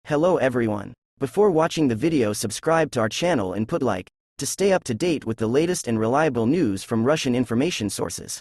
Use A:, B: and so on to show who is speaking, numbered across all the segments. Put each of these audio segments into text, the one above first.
A: Hello everyone. Before watching the video, subscribe to our channel and put like to stay up to date with the latest and reliable news from Russian information sources.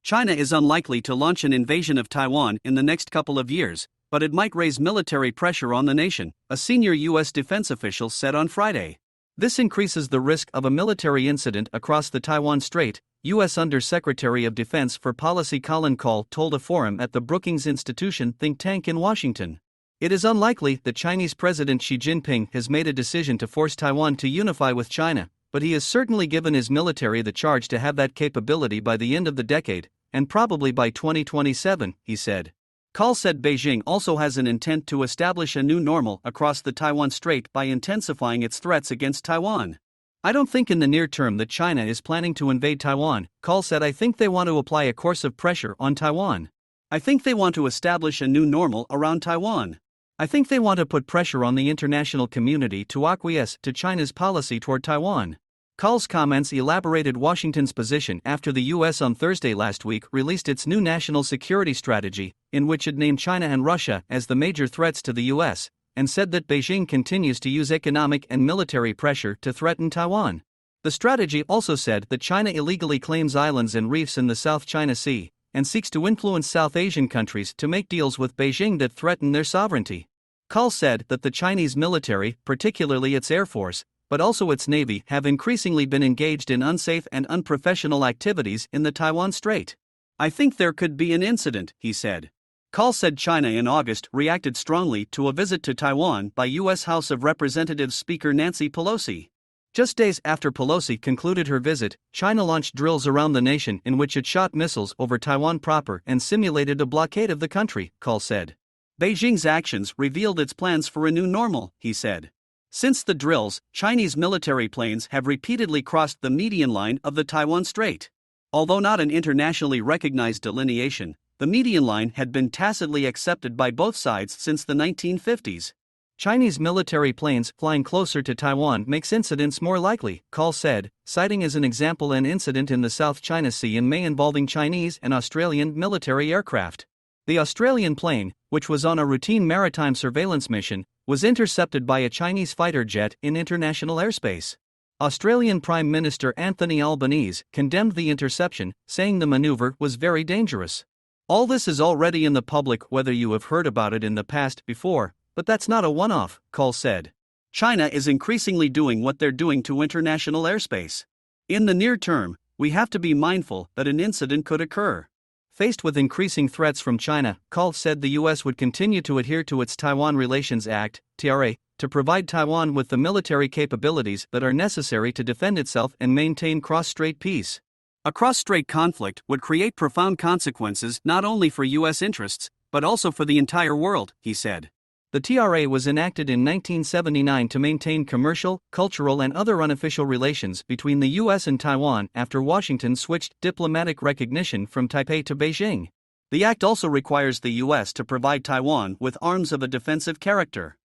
B: China is unlikely to launch an invasion of Taiwan in the next couple of years, but it might raise military pressure on the nation, a senior U.S. defense official said on Friday. This increases the risk of a military incident across the Taiwan Strait, U.S. Undersecretary of Defense for Policy Colin Kahl told a forum at the Brookings Institution think tank in Washington. It is unlikely that Chinese President Xi Jinping has made a decision to force Taiwan to unify with China, but he has certainly given his military the charge to have that capability by the end of the decade, and probably by 2027, he said. Kahl said Beijing also has an intent to establish a new normal across the Taiwan Strait by intensifying its threats against Taiwan. I don't think in the near term that China is planning to invade Taiwan, Kahl said. I think they want to apply a course of pressure on Taiwan. I think they want to establish a new normal around Taiwan. I think they want to put pressure on the international community to acquiesce to China's policy toward Taiwan. Kahl's comments elaborated Washington's position after the U.S. on Thursday last week released its new national security strategy, in which it named China and Russia as the major threats to the U.S., and said that Beijing continues to use economic and military pressure to threaten Taiwan. The strategy also said that China illegally claims islands and reefs in the South China Sea, and seeks to influence South Asian countries to make deals with Beijing that threaten their sovereignty. Kahl said that the Chinese military, particularly its Air Force, but also its Navy, have increasingly been engaged in unsafe and unprofessional activities in the Taiwan Strait. I think there could be an incident, he said. Kahl said China in August reacted strongly to a visit to Taiwan by U.S. House of Representatives Speaker Nancy Pelosi. Just days after Pelosi concluded her visit, China launched drills around the nation in which it shot missiles over Taiwan proper and simulated a blockade of the country, Kahl said. Beijing's actions revealed its plans for a new normal, he said. Since the drills, Chinese military planes have repeatedly crossed the median line of the Taiwan Strait. Although not an internationally recognized delineation, the median line had been tacitly accepted by both sides since the 1950s. Chinese military planes flying closer to Taiwan makes incidents more likely, Kahl said, citing as an example an incident in the South China Sea in May involving Chinese and Australian military aircraft. The Australian plane, which was on a routine maritime surveillance mission, was intercepted by a Chinese fighter jet in international airspace. Australian Prime Minister Anthony Albanese condemned the interception, saying the maneuver was very dangerous. All this is already in the public, whether you have heard about it in the past before, but that's not a one-off, Kahl said. China is increasingly doing what they're doing to international airspace. In the near term, we have to be mindful that an incident could occur. Faced with increasing threats from China, Kahl said the U.S. would continue to adhere to its Taiwan Relations Act, TRA, to provide Taiwan with the military capabilities that are necessary to defend itself and maintain cross-strait peace. A cross-strait conflict would create profound consequences not only for U.S. interests, but also for the entire world, he said. The TRA was enacted in 1979 to maintain commercial, cultural and other unofficial relations between the U.S. and Taiwan after Washington switched diplomatic recognition from Taipei to Beijing. The act also requires the U.S. to provide Taiwan with arms of a defensive character.